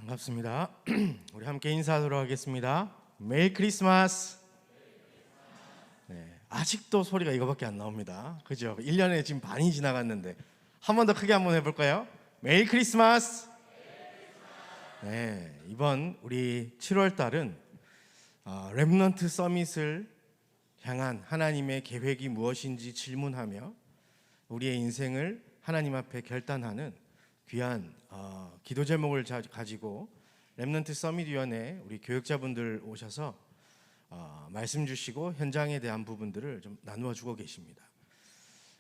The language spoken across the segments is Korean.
반갑습니다. 우리 함께 인사하도록 하겠습니다. 메리 크리스마스. 네, 아직도 소리가 이거밖에 안 나옵니다. 그죠? 1년에 지금 반이 지나갔는데 한 번 더 크게 한번 해볼까요? 메리 크리스마스. 네, 이번 우리 7월 달은 렘넌트 서밋을 향한 하나님의 계획이 무엇인지 질문하며 우리의 인생을 하나님 앞에 결단하는 귀한 기도 제목을 가지고 렘넌트 서밋 위원회 우리 교육자분들 오셔서 말씀 주시고 현장에 대한 부분들을 좀 나누어 주고 계십니다.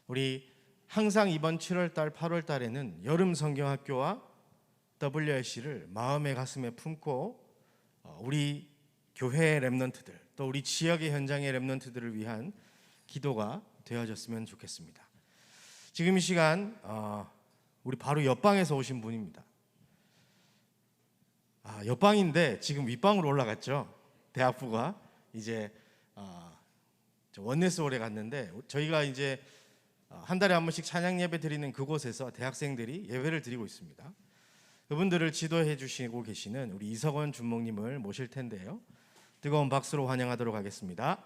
우리 항상 이번 7월 달, 8월 달에는 여름 성경학교와 WRC를 마음의 가슴에 품고 우리 교회의 렘넌트들 또 우리 지역의 현장의 렘넌트들을 위한 기도가 되어졌으면 좋겠습니다. 지금 이 시간 우리 바로 옆방에서 오신 분입니다. 옆방인데 지금 윗방으로 올라갔죠. 대학부가 이제 원네스홀에 갔는데 저희가 이제 한 달에 한 번씩 찬양 예배 드리는 그곳에서 대학생들이 예배를 드리고 있습니다. 그분들을 지도해 주시고 계시는 우리 이석원 준목님을 모실 텐데요. 뜨거운 박수로 환영하도록 하겠습니다.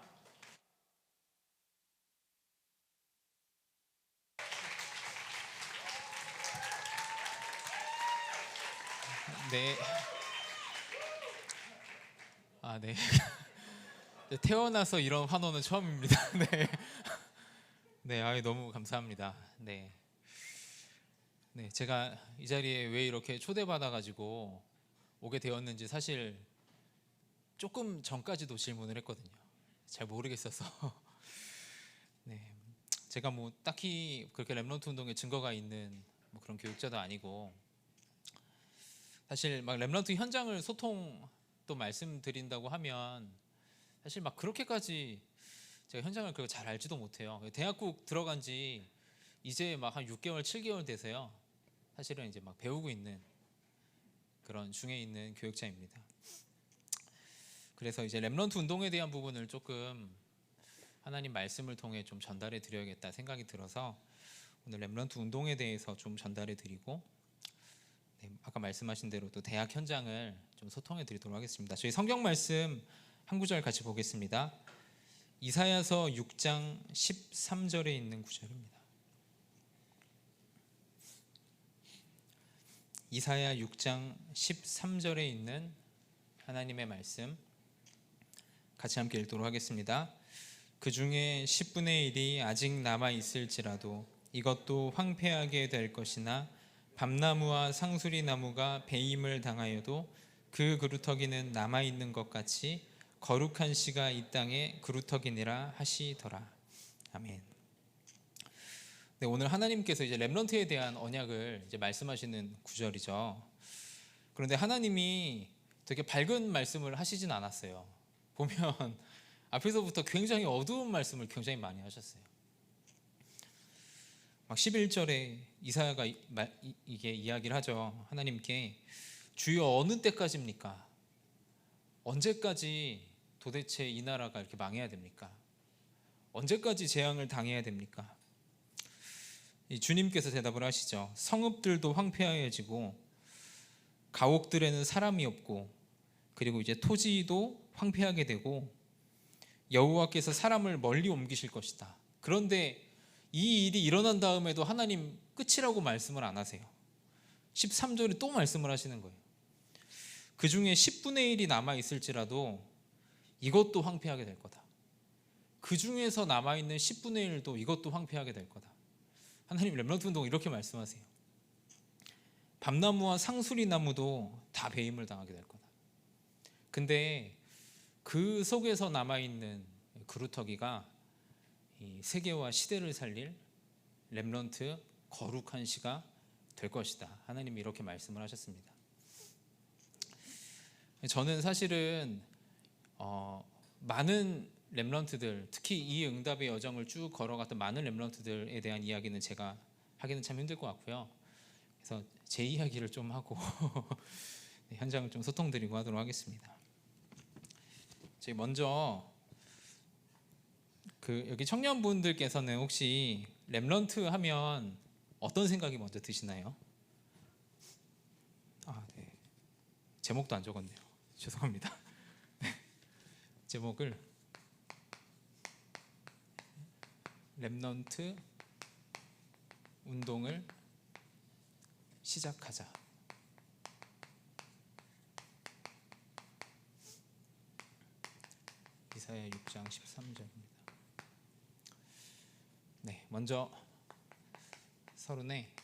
네. 네. 태어나서 이런 환호는 처음입니다. 네. 네, 너무 감사합니다. 네. 네, 제가 이 자리에 왜 이렇게 초대받아가지고 오게 되었는지 사실 조금 전까지도 질문을 했거든요. 잘 모르겠어서. 네. 제가 뭐 딱히 그렇게 렘넌트 운동에 증거가 있는 뭐 그런 교육자도 아니고 사실 막 렘넌트 현장을 소통 또 말씀드린다고 하면 사실 막 그렇게까지 제가 현장을 그렇게 잘 알지도 못해요. 대학국 들어간 지 이제 막 한 6개월, 7개월 돼서요. 사실은 이제 막 배우고 있는 그런 중에 있는 교육자입니다. 그래서 이제 렘넌트 운동에 대한 부분을 조금 하나님 말씀을 통해 좀 전달해 드려야겠다 생각이 들어서 오늘 렘넌트 운동에 대해서 좀 전달해 드리고 아까 말씀하신 대로 또 대학 현장을 좀 소통해 드리도록 하겠습니다. 저희 성경 말씀 한 구절 같이 보겠습니다. 이사야서 6장 13절에 있는 구절입니다. 이사야 6장 13절에 있는 하나님의 말씀 같이 함께 읽도록 하겠습니다. 그 중에 10분의 1이 아직 남아 있을지라도 이것도 황폐하게 될 것이나 밤나무와 상수리 나무가 배임을 당하여도 그 그루터기는 남아 있는 것 같이 거룩한 씨가 이 땅에 그루터기니라 하시더라. 아멘. 네, 오늘 하나님께서 이제 렘넌트에 대한 언약을 이제 말씀하시는 구절이죠. 그런데 하나님이 되게 밝은 말씀을 하시진 않았어요. 보면 앞에서부터 굉장히 어두운 말씀을 굉장히 많이 하셨어요. 막 11절에 이사야가 이게 이야기를 하죠. 하나님께 주여 어느 때까지입니까? 언제까지 도대체 이 나라가 이렇게 망해야 됩니까? 언제까지 재앙을 당해야 됩니까? 주님께서 대답을 하시죠. 성읍들도 황폐하여지고 가옥들에는 사람이 없고 그리고 이제 토지도 황폐하게 되고 여호와께서 사람을 멀리 옮기실 것이다. 그런데 이 일이 일어난 다음에도 하나님 끝이라고 말씀을 안 하세요. 13절에 또 말씀을 하시는 거예요. 그 중에 10분의 1이 남아있을지라도 이것도 황폐하게 될 거다. 그 중에서 남아있는 10분의 1도 이것도 황폐하게 될 거다. 하나님 렘넌트 운동 이렇게 말씀하세요. 밤나무와 상수리 나무도 다 배임을 당하게 될 거다. 근데 그 속에서 남아있는 그루터기가 이 세계와 시대를 살릴 렘넌트 거룩한 시가 될 것이다. 하나님이 이렇게 말씀을 하셨습니다. 저는 사실은 많은 렘넌트들, 특히 이 응답의 여정을 쭉 걸어갔던 많은 렘넌트들에 대한 이야기는 제가 하기는 참 힘들 것 같고요. 그래서 제 이야기를 좀 하고 현장을 좀 소통드리고 하도록 하겠습니다. 저희 먼저 여기 청년분들께서는 혹시 렘넌트 하면 어떤 생각이 먼저 드시나요? 네. 제목도 안 적었네요. 죄송합니다. 제목을 렘넌트 운동을 시작하자. 이사야 6장 13절입니다. 네, 먼저 서론에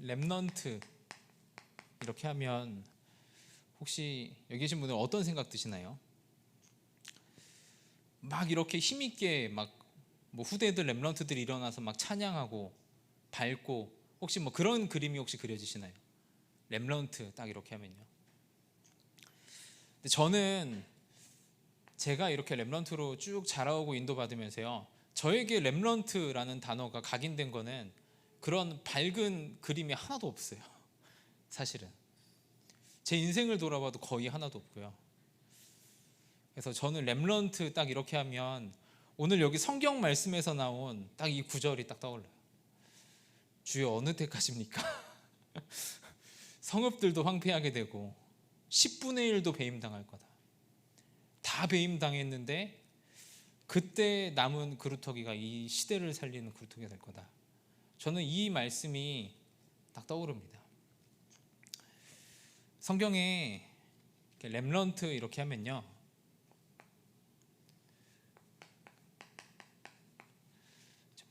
렘넌트 이렇게 하면 혹시 여기 계신 분들 어떤 생각 드시나요? 막 이렇게 힘있게 막 뭐 후대들 렘넌트들이 일어나서 막 찬양하고 밝고 혹시 뭐 그런 그림이 혹시 그려지시나요? 렘넌트 딱 이렇게 하면요. 근데 저는 제가 이렇게 렘넌트로 쭉 자라오고 인도받으면서요, 저에게 렘넌트라는 단어가 각인된 거는 그런 밝은 그림이 하나도 없어요. 사실은 제 인생을 돌아봐도 거의 하나도 없고요. 그래서 저는 렘넌트 딱 이렇게 하면 오늘 여기 성경 말씀에서 나온 딱 이 구절이 딱 떠올라요. 주여 어느 때까지입니까? 성읍들도 황폐하게 되고 10분의 1도 배임당할 거다. 다 배임당했는데 그때 남은 그루터기가 이 시대를 살리는 그루터기가 될 거다. 저는 이 말씀이 딱 떠오릅니다. 성경에 렘넌트 이렇게 하면요,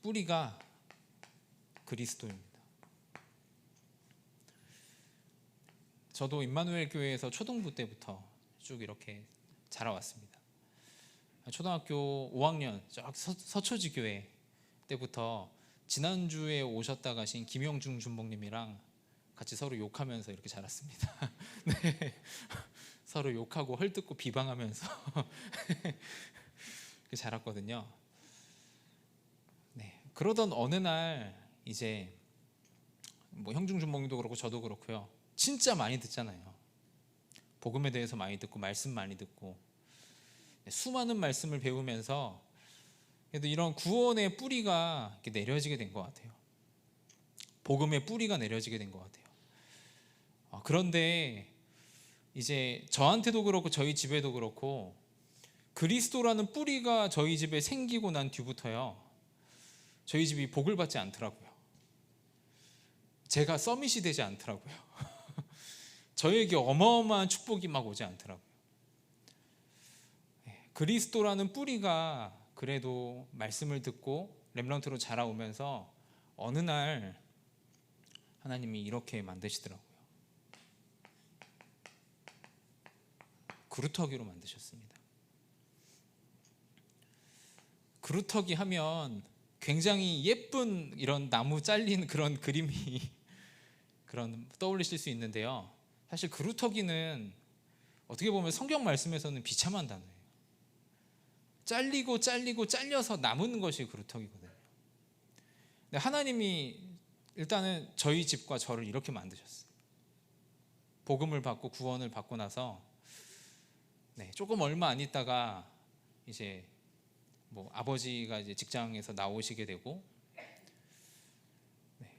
뿌리가 그리스도입니다. 저도 임마누엘 교회에서 초등부 때부터 쭉 이렇게 자라왔습니다. 초등학교 5학년 서초지 교회 때부터 지난주에 오셨다 가신 김영중 준목님이랑 같이 서로 욕하면서 이렇게 자랐습니다. 네. 서로 욕하고 헐뜯고 비방하면서 이렇게 자랐거든요. 네. 그러던 어느 날 이제 뭐 형중 준목님도 그렇고 저도 그렇고요, 진짜 많이 듣잖아요. 복음에 대해서 많이 듣고 말씀 많이 듣고 수많은 말씀을 배우면서 그래도 이런 구원의 뿌리가 이렇게 내려지게 된 것 같아요. 복음의 뿌리가 내려지게 된 것 같아요. 그런데 이제 저한테도 그렇고 저희 집에도 그렇고 그리스도라는 뿌리가 저희 집에 생기고 난 뒤부터요, 저희 집이 복을 받지 않더라고요. 제가 서밋이 되지 않더라고요. 저에게 어마어마한 축복이 막 오지 않더라고요. 그리스도라는 뿌리가 그래도 말씀을 듣고 렘넌트로 자라오면서 어느 날 하나님이 이렇게 만드시더라고요. 그루터기로 만드셨습니다. 그루터기 하면 굉장히 예쁜 이런 나무 잘린 그런 그림이 그런 떠올리실 수 있는데요, 사실 그루터기는 어떻게 보면 성경 말씀에서는 비참한 단어예요. 잘리고 잘려서 남은 것이 그루터기거든요. 근데 하나님이 일단은 저희 집과 저를 이렇게 만드셨어요. 복음을 받고 구원을 받고 나서 조금 얼마 안 있다가 이제 뭐 아버지가 이제 직장에서 나오시게 되고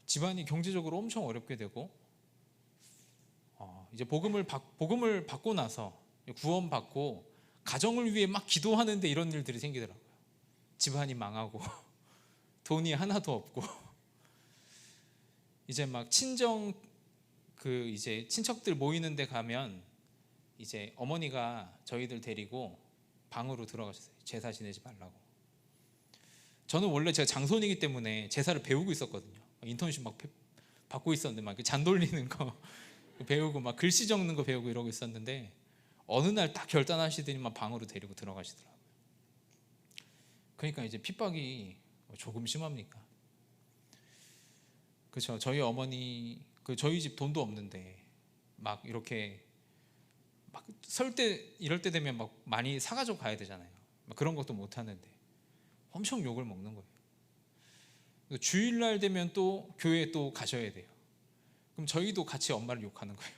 집안이 경제적으로 엄청 어렵게 되고 이제 복음을 받고 나서 구원받고 가정을 위해 막 기도하는데 이런 일들이 생기더라고요. 집안이 망하고 돈이 하나도 없고 이제 막 친정 이제 친척들 모이는 데 가면 이제 어머니가 저희들 데리고 방으로 들어가셨어요. 제사 지내지 말라고. 저는 원래 제가 장손이기 때문에 제사를 배우고 있었거든요. 인턴십 막 받고 있었는데 막 잔 돌리는 거 배우고 막 글씨 적는 거 배우고 이러고 있었는데 어느 날 딱 결단하시더니만 방으로 데리고 들어가시더라고요. 그러니까 이제 핍박이 조금 심합니까? 그렇죠. 저희 어머니 저희 집 돈도 없는데 막 이렇게 막 설 때 이럴 때 되면 막 많이 사가지고 가야 되잖아요. 막 그런 것도 못 하는데 엄청 욕을 먹는 거예요. 주일날 되면 또 교회에 또 가셔야 돼요. 그럼 저희도 같이 엄마를 욕하는 거예요.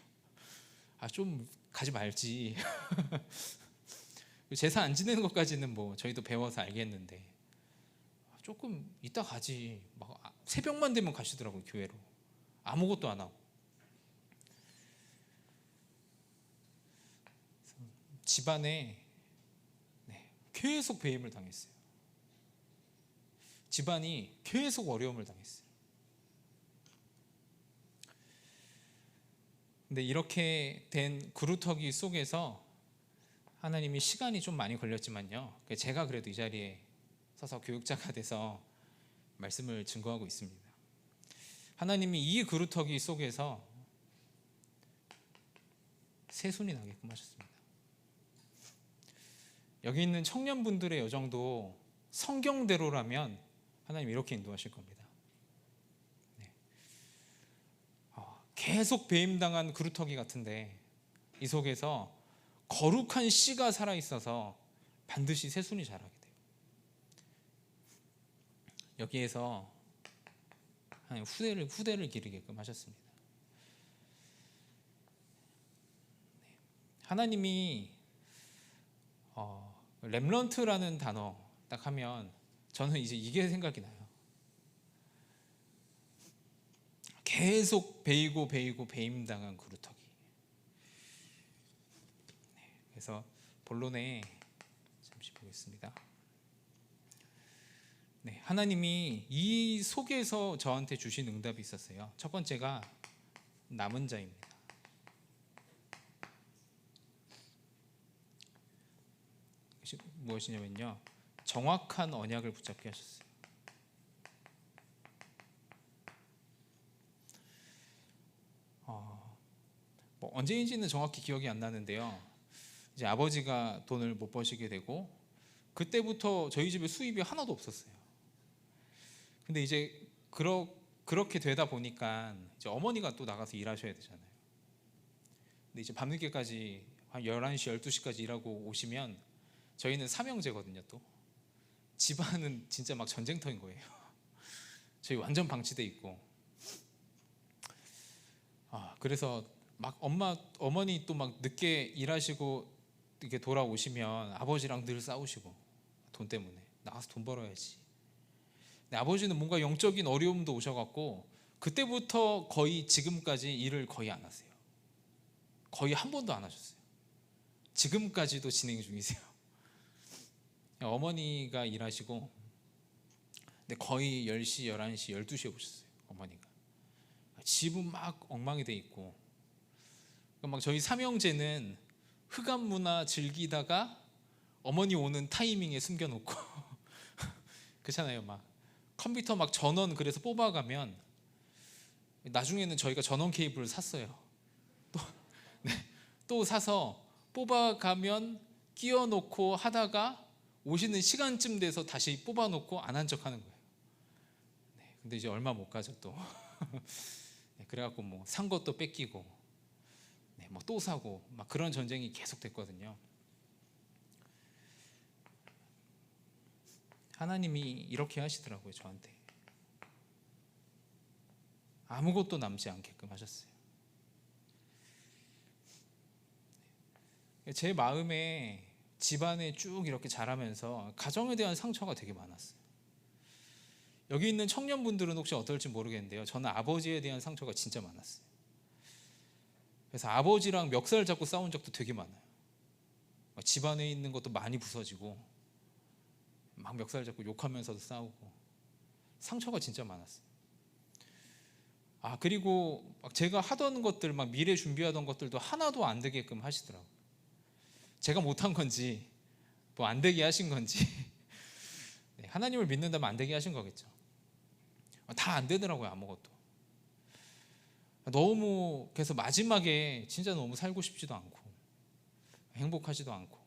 좀 가지 말지. 제사 안 지내는 것까지는 뭐 저희도 배워서 알겠는데 조금 이따 가지. 막 새벽만 되면 가시더라고요, 교회로. 아무것도 안 하고. 집안에 계속 배임을 당했어요. 집안이 계속 어려움을 당했어요. 근데 이렇게 된 그루터기 속에서 하나님이 시간이 좀 많이 걸렸지만요, 제가 그래도 이 자리에 서서 교육자가 돼서 말씀을 증거하고 있습니다. 하나님이 이 그루터기 속에서 새순이 나게끔 하셨습니다. 여기 있는 청년분들의 여정도 성경대로라면 하나님 이렇게 인도하실 겁니다. 계속 배임당한 그루터기 같은데 이 속에서 거룩한 씨가 살아있어서 반드시 새순이 자라게 돼요. 여기에서 후대를 기르게끔 하셨습니다. 하나님이 렘넌트라는 단어 딱 하면 저는 이제 이게 생각이 나요. 계속 베이고 배임당한 그루터기. 그래서 본론에 잠시 보겠습니다. 하나님이 이 속에서 저한테 주신 응답이 있었어요. 첫 번째가 남은 자입니다. 무엇이냐면요, 정확한 언약을 붙잡게 하셨어요. 언제인지는 정확히 기억이 안 나는데요, 이제 아버지가 돈을 못 버시게 되고 그때부터 저희 집에 수입이 하나도 없었어요. 근데 이제 그렇게 되다 보니까 이제 어머니가 또 나가서 일하셔야 되잖아요. 근데 이제 밤늦게까지 한 11시, 12시까지 일하고 오시면 저희는 삼형제거든요. 또 집안은 진짜 막 전쟁터인 거예요. 저희 완전 방치돼 있고. 그래서 막 어머니 또 막 늦게 일하시고 이렇게 돌아오시면 아버지랑 늘 싸우시고, 돈 때문에 나가서 돈 벌어야지. 근데 아버지는 뭔가 영적인 어려움도 오셔갖고 그때부터 거의 지금까지 일을 거의 안 하세요. 거의 한 번도 안 하셨어요. 지금까지도 진행 중이세요. 어머니가 일하시고, 근데 거의 10시, 11시, 12시에 오셨어요. 어머니가 집은 막 엉망이 돼 있고, 막 저희 삼형제는 흑암 문화 즐기다가 어머니 오는 타이밍에 숨겨놓고 그렇잖아요. 막 컴퓨터 막 전원 그래서 뽑아가면 나중에는 저희가 전원 케이블을 샀어요. 또 사서 뽑아가면 끼워놓고 하다가 오시는 시간쯤 돼서 다시 뽑아놓고 안 한 척하는 거예요. 근데 이제 얼마 못 가죠 또. 그래갖고 뭐 산 것도 뺏기고, 뭐 또 사고, 막 그런 전쟁이 계속 됐거든요. 하나님이 이렇게 하시더라고요. 저한테 아무것도 남지 않게끔 하셨어요. 제 마음에 집안에 쭉 이렇게 자라면서 가정에 대한 상처가 되게 많았어요. 여기 있는 청년분들은 혹시 어떨지 모르겠는데요, 저는 아버지에 대한 상처가 진짜 많았어요. 그래서 아버지랑 멱살 잡고 싸운 적도 되게 많아요. 집안에 있는 것도 많이 부서지고 막 멱살 잡고 욕하면서도 싸우고, 상처가 진짜 많았어요. 그리고 막 제가 하던 것들, 막 미래 준비하던 것들도 하나도 안 되게끔 하시더라고요. 제가 못한 건지 뭐 안 되게 하신 건지 하나님을 믿는다면 안 되게 하신 거겠죠. 다 안 되더라고요. 아무것도. 너무, 그래서 마지막에 진짜 너무 살고 싶지도 않고 행복하지도 않고.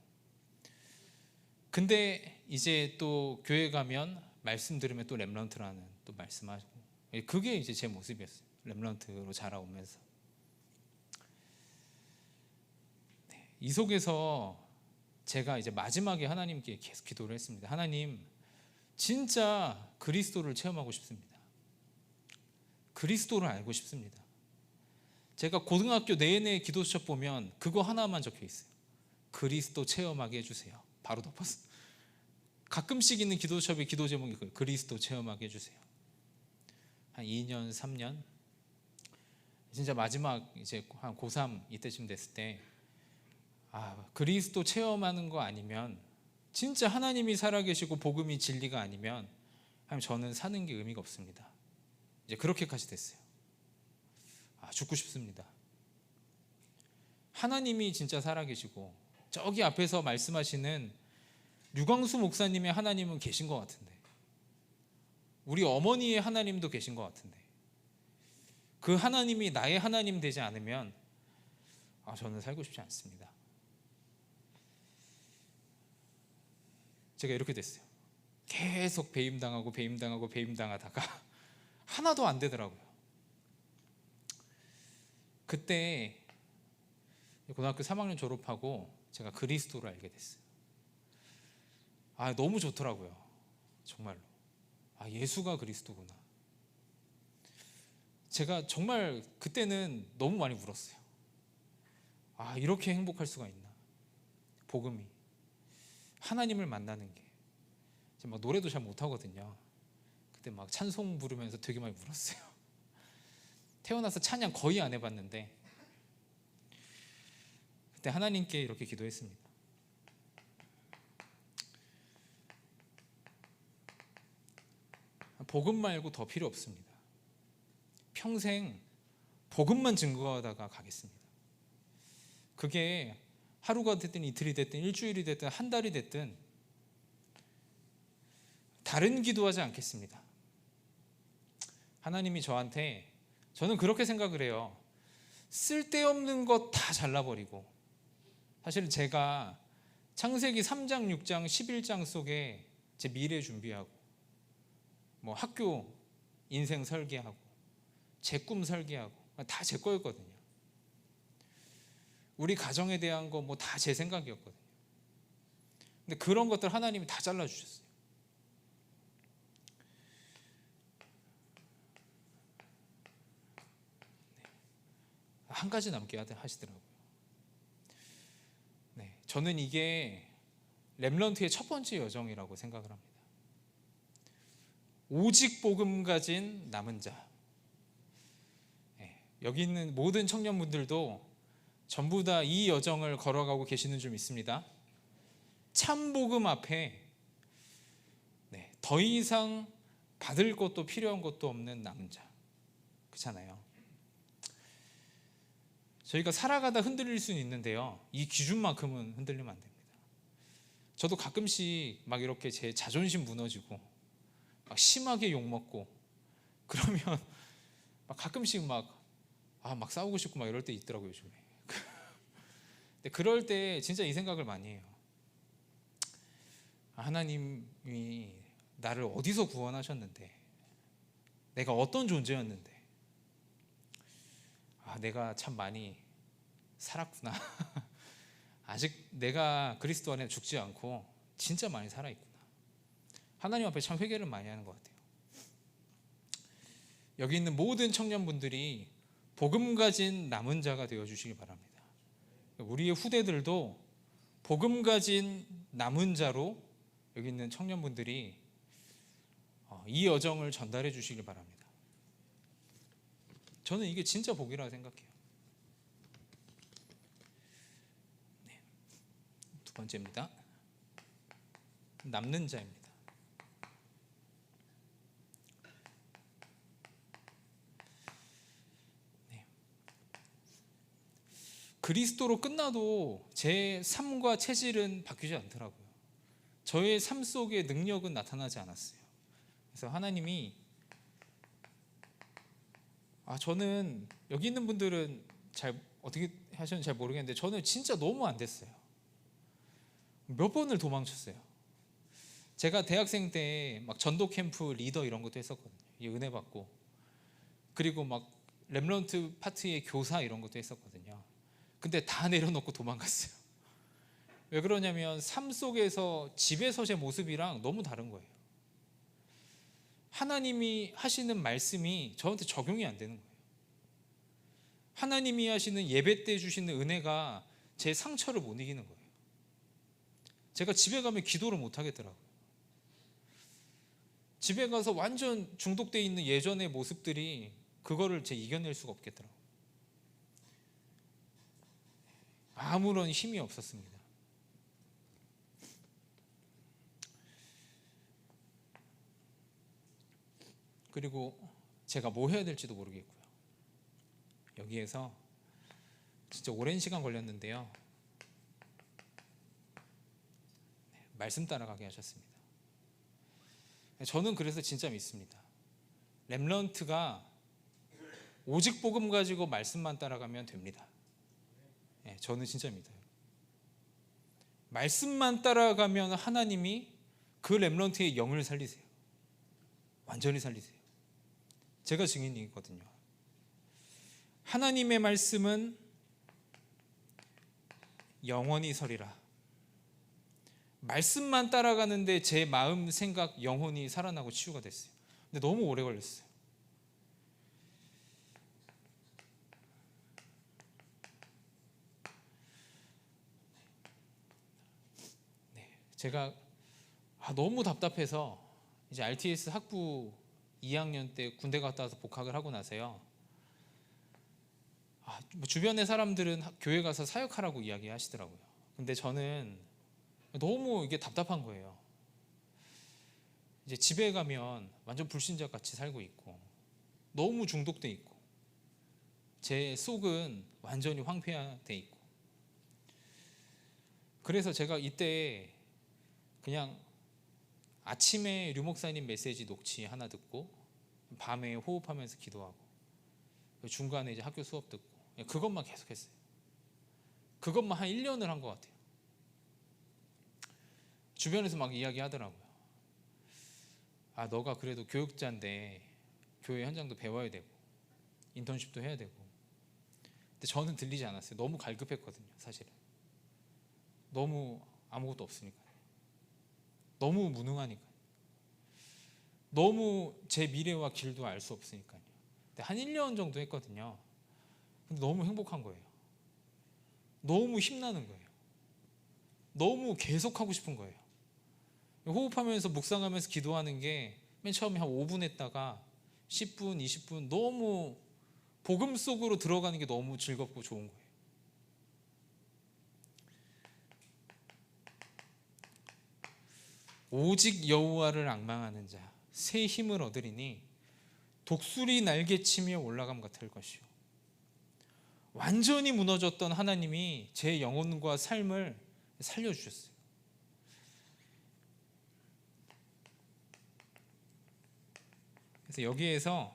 근데 이제 또 교회 가면 말씀 들으면 또 렘넌트라는 또 말씀하시고, 그게 이제 제 모습이었어요. 렘넌트로 자라오면서. 이 속에서 제가 이제 마지막에 하나님께 계속 기도를 했습니다. 하나님, 진짜 그리스도를 체험하고 싶습니다. 그리스도를 알고 싶습니다. 제가 고등학교 내내 기도수첩 보면 그거 하나만 적혀 있어요. 그리스도 체험하게 해주세요. 바로 덮었어요. 가끔씩 있는 기도수첩의 기도 제목이 그거예요. 그리스도 체험하게 해주세요. 한 2년, 3년, 진짜 마지막 이제 한 고3 이때쯤 됐을 때, 그리스도 체험하는 거 아니면, 진짜 하나님이 살아계시고 복음이 진리가 아니면 하나님 저는 사는 게 의미가 없습니다. 이제 그렇게까지 됐어요. 죽고 싶습니다. 하나님이 진짜 살아계시고 저기 앞에서 말씀하시는 류광수 목사님의 하나님은 계신 것 같은데, 우리 어머니의 하나님도 계신 것 같은데, 그 하나님이 나의 하나님 되지 않으면 저는 살고 싶지 않습니다. 제가 이렇게 됐어요. 계속 배임당하다가 하나도 안 되더라고요. 그때 고등학교 3학년 졸업하고 제가 그리스도를 알게 됐어요. 너무 좋더라고요. 정말로. 예수가 그리스도구나. 제가 정말 그때는 너무 많이 울었어요. 이렇게 행복할 수가 있나. 복음이, 하나님을 만나는 게. 제가 막 노래도 잘 못하거든요. 그때 막 찬송 부르면서 되게 많이 울었어요. 태어나서 찬양 거의 안 해봤는데 그때 하나님께 이렇게 기도했습니다. 복음 말고 더 필요 없습니다. 평생 복음만 증거하다가 가겠습니다. 그게 하루가 됐든 이틀이 됐든 일주일이 됐든 한 달이 됐든 다른 기도하지 않겠습니다. 하나님이 저한테, 저는 그렇게 생각을 해요. 쓸데없는 것 다 잘라버리고, 사실은 제가 창세기 3장, 6장, 11장 속에 제 미래 준비하고 학교 인생 설계하고 제 꿈 설계하고 다 제 거였거든요. 우리 가정에 대한 거 다 제 생각이었거든요. 근데 그런 것들 하나님이 다 잘라주셨어요. 한 가지 남게 하시더라고요. 저는 이게 렘넌트의 첫 번째 여정이라고 생각을 합니다. 오직 복음 가진 남은 자. 여기 있는 모든 청년분들도 전부 다 이 여정을 걸어가고 계시는 줄 믿습니다. 참 복음 앞에 더 이상 받을 것도 필요한 것도 없는 남은 자. 그렇잖아요. 저희가 살아가다 흔들릴 수는 있는데요, 이 기준만큼은 흔들리면 안 됩니다. 저도 가끔씩 막 이렇게 제 자존심 무너지고 막 심하게 욕먹고 그러면 막 가끔씩 막 싸우고 싶고 막 이럴 때 있더라고요, 요즘에. 근데 그럴 때 진짜 이 생각을 많이 해요. 하나님이 나를 어디서 구원하셨는데, 내가 어떤 존재였는데, 내가 참 많이 살았구나. 아직 내가 그리스도 안에 죽지 않고 진짜 많이 살아있구나. 하나님 앞에 참 회개를 많이 하는 것 같아요. 여기 있는 모든 청년분들이 복음 가진 남은 자가 되어주시기 바랍니다. 우리의 후대들도 복음 가진 남은 자로 여기 있는 청년분들이 이 여정을 전달해 주시길 바랍니다. 저는 이게 진짜 복이라고 생각해요. 두 번째입니다. 남는 자입니다. 그리스도로 끝나도 제 삶과 체질은 바뀌지 않더라고요. 저의 삶 속에 능력은 나타나지 않았어요. 그래서 하나님이, 저는 여기 있는 분들은 잘 어떻게 하셨는지 잘 모르겠는데 저는 진짜 너무 안 됐어요. 몇 번을 도망쳤어요. 제가 대학생 때 막 전도 캠프 리더 이런 것도 했었거든요. 은혜 받고, 그리고 막 렘넌트 파트의 교사 이런 것도 했었거든요. 근데 다 내려놓고 도망갔어요. 왜 그러냐면 삶 속에서 집에서 제 모습이랑 너무 다른 거예요. 하나님이 하시는 말씀이 저한테 적용이 안 되는 거예요. 하나님이 하시는 예배 때 주시는 은혜가 제 상처를 못 이기는 거예요. 제가 집에 가면 기도를 못 하겠더라고요. 집에 가서 완전 중독되어 있는 예전의 모습들이 그거를 제 이겨낼 수가 없겠더라고요. 아무런 힘이 없었습니다. 그리고 제가 뭐 해야 될지도 모르겠고요. 여기에서 진짜 오랜 시간 걸렸는데요. 말씀 따라가게 하셨습니다. 저는 그래서 진짜 믿습니다. 렘넌트가 오직 복음 가지고 말씀만 따라가면 됩니다. 저는 진짜 믿어요. 말씀만 따라가면 하나님이 그 렘넌트의 영을 살리세요. 완전히 살리세요. 제가 증인이거든요. 하나님의 말씀은 영원히 서리라. 말씀만 따라가는데 제 마음, 생각, 영혼이 살아나고 치유가 됐어요. 근데 너무 오래 걸렸어요. 제가 너무 답답해서 이제 RTS 학부 2학년 때 군대 갔다 와서 복학을 하고 나서요. 주변의 사람들은 교회 가서 사역하라고 이야기하시더라고요. 근데 저는 너무 이게 답답한 거예요. 이제 집에 가면 완전 불신자 같이 살고 있고 너무 중독돼 있고 제 속은 완전히 황폐화돼 있고 그래서 제가 이때 그냥 아침에 류 목사님 메시지 녹취 하나 듣고 밤에 호흡하면서 기도하고 중간에 이제 학교 수업 듣고 그것만 계속했어요. 그것만 한 1년을 한 것 같아요. 주변에서 막 이야기하더라고요. 너가 그래도 교육자인데 교회 현장도 배워야 되고 인턴십도 해야 되고. 근데 저는 들리지 않았어요. 너무 갈급했거든요. 사실은 너무 아무것도 없으니까, 너무 무능하니까, 너무 제 미래와 길도 알 수 없으니까요. 근데 한 1년 정도 했거든요. 근데 너무 행복한 거예요. 너무 힘나는 거예요. 너무 계속하고 싶은 거예요. 호흡하면서 묵상하면서 기도하는 게 맨 처음에 한 5분 했다가 10분, 20분 너무 복음 속으로 들어가는 게 너무 즐겁고 좋은 거예요. 오직 여호와를 앙망하는 자 새 힘을 얻으리니 독수리 날개치며 올라감 같을 것이요. 완전히 무너졌던 하나님이 제 영혼과 삶을 살려주셨어요. 그래서 여기에서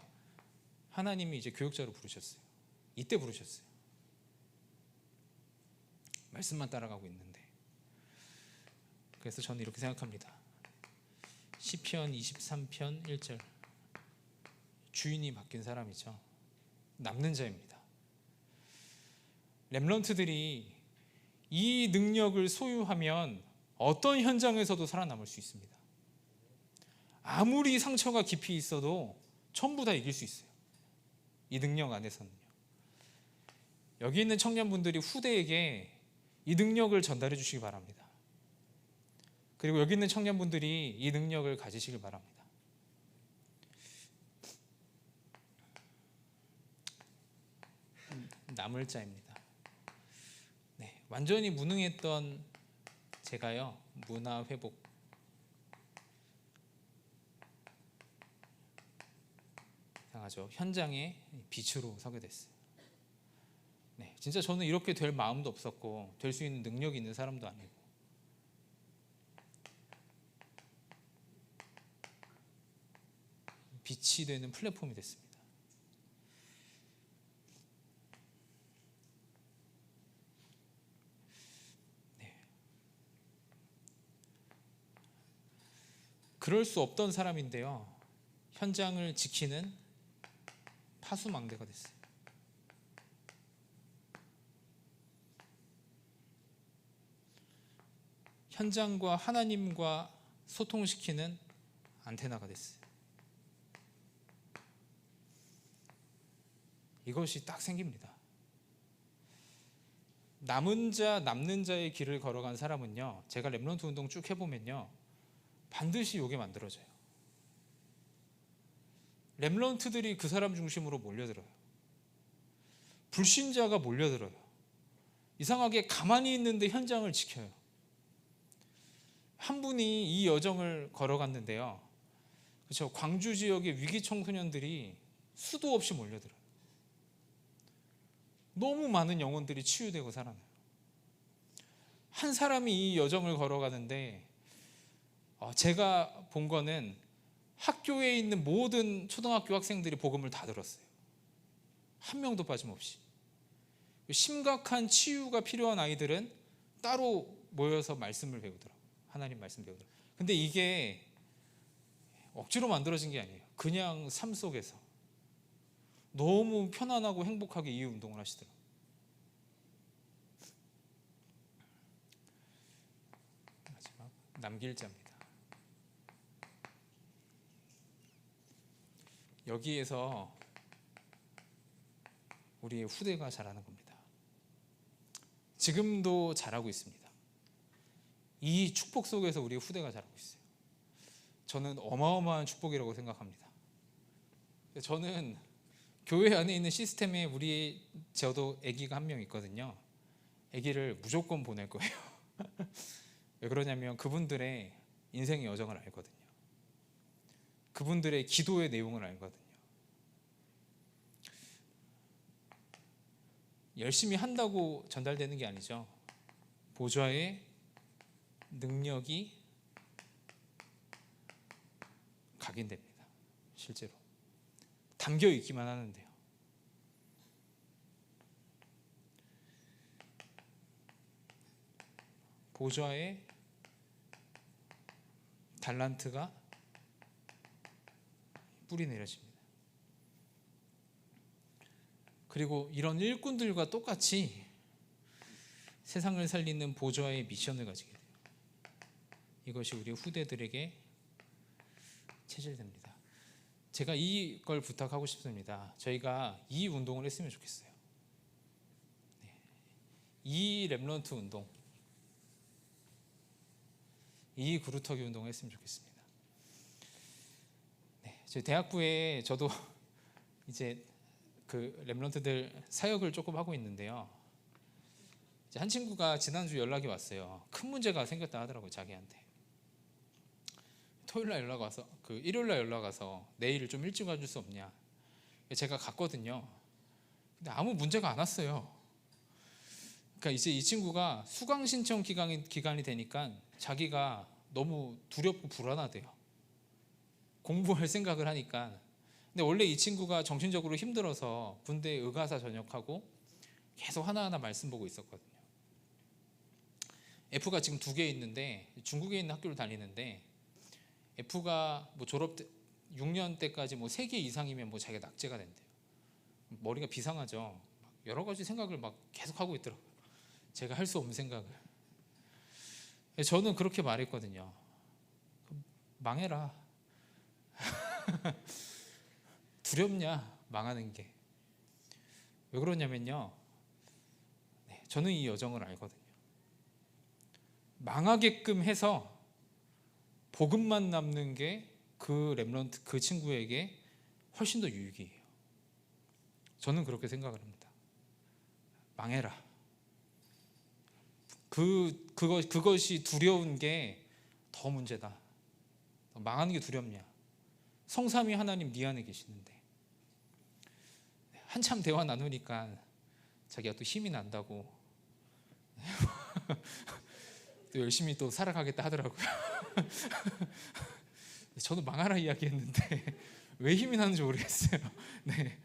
하나님이 이제 교육자로 부르셨어요. 이때 부르셨어요. 말씀만 따라가고 있는데. 그래서 저는 이렇게 생각합니다. 시편 23편 1절, 주인이 바뀐 사람이죠. 남는 자입니다. 렘넌트들이 이 능력을 소유하면 어떤 현장에서도 살아남을 수 있습니다. 아무리 상처가 깊이 있어도 전부 다 이길 수 있어요. 이 능력 안에서는요. 여기 있는 청년분들이 후대에게 이 능력을 전달해 주시기 바랍니다. 그리고 여기 있는 청년분들이 이 능력을 가지시길 바랍니다. 남을 자입니다. 완전히 무능했던 제가요, 문화 회복, 이상하죠. 현장의 빛으로 서게 됐어요. 진짜 저는 이렇게 될 마음도 없었고 될 수 있는 능력이 있는 사람도 아니고, 빛이 되는 플랫폼이 됐습니다. 그럴 수 없던 사람인데요, 현장을 지키는 파수망대가 됐어요. 현장과 하나님과 소통시키는 안테나가 됐어요. 이것이 딱 생깁니다. 남은 자, 남는 자의 길을 걸어간 사람은요, 제가 렘넌트 운동 쭉 해보면요, 반드시 요게 만들어져요. 렘넌트들이 그 사람 중심으로 몰려들어요. 불신자가 몰려들어요. 이상하게 가만히 있는데 현장을 지켜요. 한 분이 이 여정을 걸어갔는데요. 그렇죠. 광주 지역의 위기 청소년들이 수도 없이 몰려들어요. 너무 많은 영혼들이 치유되고 살아나요. 한 사람이 이 여정을 걸어가는데 제가 본 거는 학교에 있는 모든 초등학교 학생들이 복음을 다 들었어요. 한 명도 빠짐없이. 심각한 치유가 필요한 아이들은 따로 모여서 말씀을 배우더라고요. 하나님 말씀 배우더라고요. 근데 이게 억지로 만들어진 게 아니에요. 그냥 삶 속에서 너무 편안하고 행복하게 이 운동을 하시더라고요. 마지막 남길자입니다. 여기에서 우리의 후대가 자라는 겁니다. 지금도 자라고 있습니다. 이 축복 속에서 우리의 후대가 자라고 있어요. 저는 어마어마한 축복이라고 생각합니다. 저는 교회 안에 있는 시스템에 저도 아기가 한 명 있거든요. 아기를 무조건 보낼 거예요. 왜 그러냐면 그분들의 인생의 여정을 알거든요. 그분들의 기도의 내용을 알거든요. 열심히 한다고 전달되는 게 아니죠. 보좌의 능력이 각인됩니다. 실제로 담겨 있기만 하는데요. 보좌의 달란트가 뿌리 내려집니다. 그리고 이런 일꾼들과 똑같이 세상을 살리는 보좌의 미션을 가지게 돼요. 이것이 우리 후대들에게 체질됩니다. 제가 이걸 부탁하고 싶습니다. 저희가 이 운동을 했으면 좋겠어요. 이 렘넌트 운동, 이 그루터기 운동을 했으면 좋겠습니다. 저희 대학부에 저도 이제 그 렘넌트들 사역을 조금 하고 있는데요. 한 친구가 지난주 연락이 왔어요. 큰 문제가 생겼다 하더라고요, 자기한테. 토요일날 연락 와서, 일요일날 연락 와서 내일 좀 일찍 와줄 수 없냐. 제가 갔거든요. 근데 아무 문제가 안 왔어요. 그러니까 이제 이 친구가 수강 신청 기간이 되니까 자기가 너무 두렵고 불안하대요. 공부할 생각을 하니까. 근데 원래 이 친구가 정신적으로 힘들어서 군대 의가사 전역하고 계속 하나하나 말씀 보고 있었거든요. F가 지금 2개 있는데 중국에 있는 학교를 다니는데 F가 뭐 졸업 때 6년 때까지 뭐 3개 이상이면 뭐 자기가 낙제가 된대요. 머리가 비상하죠. 여러 가지 생각을 막 계속 하고 있더라고요. 제가 할 수 없는 생각을. 저는 그렇게 말했거든요. 망해라. 두렵냐, 망하는 게. 왜 그러냐면요. 저는 이 여정을 알거든요. 망하게끔 해서 복음만 남는 게 그 렘넌트, 그 친구에게 훨씬 더 유익이에요. 저는 그렇게 생각을 합니다. 망해라. 그것이 두려운 게 더 문제다. 망하는 게 두렵냐. 성삼위 하나님 네 안에 계시는데. 한참 대화 나누니까 자기가 또 힘이 난다고 또 열심히 또 살아가겠다 하더라고요. 저도 망하라 이야기했는데 왜 힘이 나는지 모르겠어요. 네.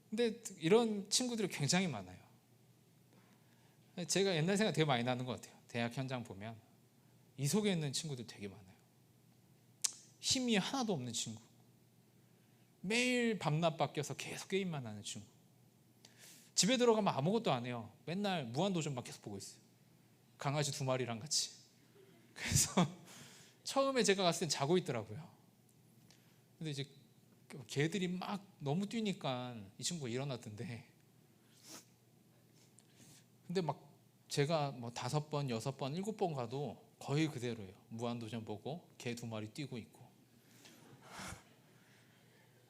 근데 이런 친구들이 굉장히 많아요. 제가 옛날 생각 되게 많이 나는 것 같아요. 대학 현장 보면 이 속에 있는 친구들 되게 많아요. 힘이 하나도 없는 친구, 매일 밤낮 바뀌어서 계속 게임만 하는 친구, 집에 들어가면 아무것도 안 해요. 맨날 무한도전만 계속 보고 있어요. 강아지 2마리랑 같이. 그래서 처음에 제가 갔을 땐 자고 있더라고요. 근데 이제 개들이 막 너무 뛰니까 이 친구가 일어났던데, 근데 막 제가 뭐 5번, 6번, 7번 가도 거의 그대로예요. 무한도전 보고 개 2마리 뛰고 있고.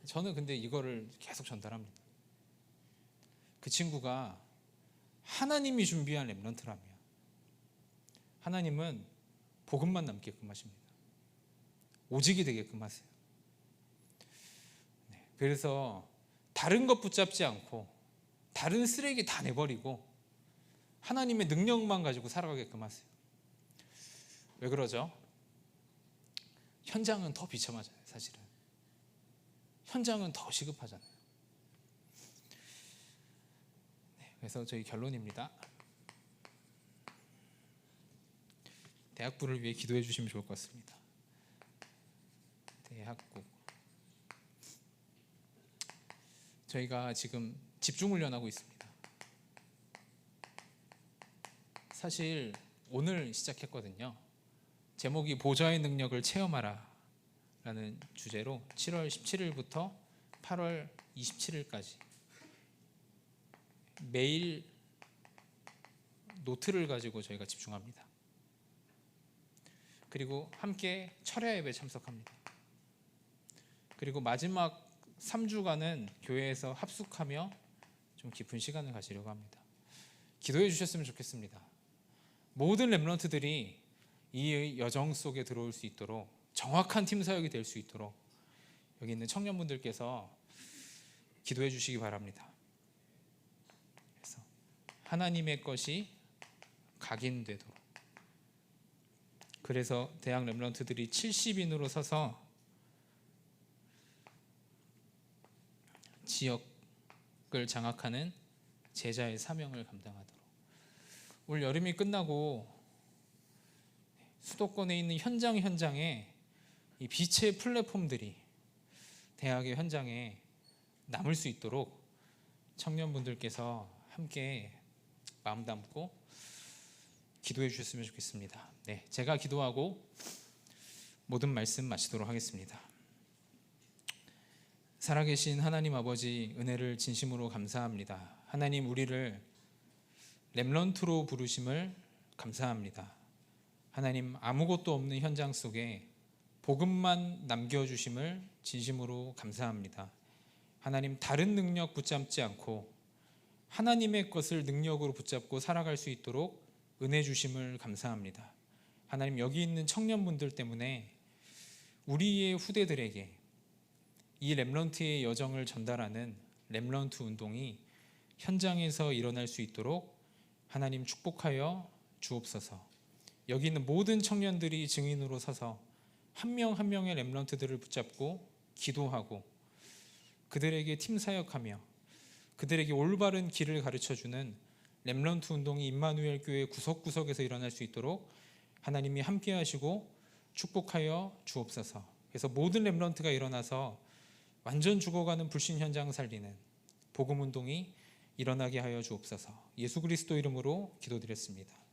저는 근데 이거를 계속 전달합니다. 그 친구가 하나님이 준비한 렘넌트라면 하나님은 복음만 남게끔 하십니다. 오직이 되게끔 하세요. 그래서 다른 것 붙잡지 않고 다른 쓰레기 다 내버리고 하나님의 능력만 가지고 살아가게끔 하세요. 왜 그러죠? 현장은 더 비참하잖아요. 사실은 현장은 더 시급하잖아요. 그래서 저희 결론입니다. 대학부를 위해 기도해 주시면 좋을 것 같습니다. 대학부. 저희가 지금 집중훈련하고 있습니다. 사실 오늘 시작했거든요. 제목이 보좌의 능력을 체험하라 라는 주제로 7월 17일부터 8월 27일까지 매일 노트를 가지고 저희가 집중합니다. 그리고 함께 철야 예배 참석합니다. 그리고 마지막 3주간은 교회에서 합숙하며 좀 깊은 시간을 가지려고 합니다. 기도해 주셨으면 좋겠습니다. 모든 렘넌트들이 이 여정 속에 들어올 수 있도록 정확한 팀 사역이 될 수 있도록 여기 있는 청년분들께서 기도해 주시기 바랍니다. 그래서 하나님의 것이 각인되도록. 그래서 대학 렘넌트들이 70인으로 서서 지역을 장악하는 제자의 사명을 감당하도록. 올 여름이 끝나고 수도권에 있는 현장에 이 빛의 플랫폼들이 대학의 현장에 남을 수 있도록 청년분들께서 함께 마음 담고 기도해 주셨으면 좋겠습니다. 네, 제가 기도하고 모든 말씀 마치도록 하겠습니다. 살아계신 하나님 아버지, 은혜를 진심으로 감사합니다. 하나님, 우리를 렘넌트로 부르심을 감사합니다. 하나님, 아무것도 없는 현장 속에 복음만 남겨주심을 진심으로 감사합니다. 하나님, 다른 능력 붙잡지 않고 하나님의 것을 능력으로 붙잡고 살아갈 수 있도록 은혜 주심을 감사합니다. 하나님, 여기 있는 청년분들 때문에 우리의 후대들에게 이 렘넌트의 여정을 전달하는 렘넌트 운동이 현장에서 일어날 수 있도록 하나님 축복하여 주옵소서. 여기 있는 모든 청년들이 증인으로 서서 한 명 한 명의 렘넌트들을 붙잡고 기도하고 그들에게 팀 사역하며 그들에게 올바른 길을 가르쳐주는 렘넌트 운동이 임마누엘 교회 구석구석에서 일어날 수 있도록 하나님이 함께 하시고 축복하여 주옵소서. 그래서 모든 렘넌트가 일어나서 완전 죽어가는 불신 현장 살리는 복음 운동이 일어나게 하여 주옵소서. 예수 그리스도 이름으로 기도드렸습니다.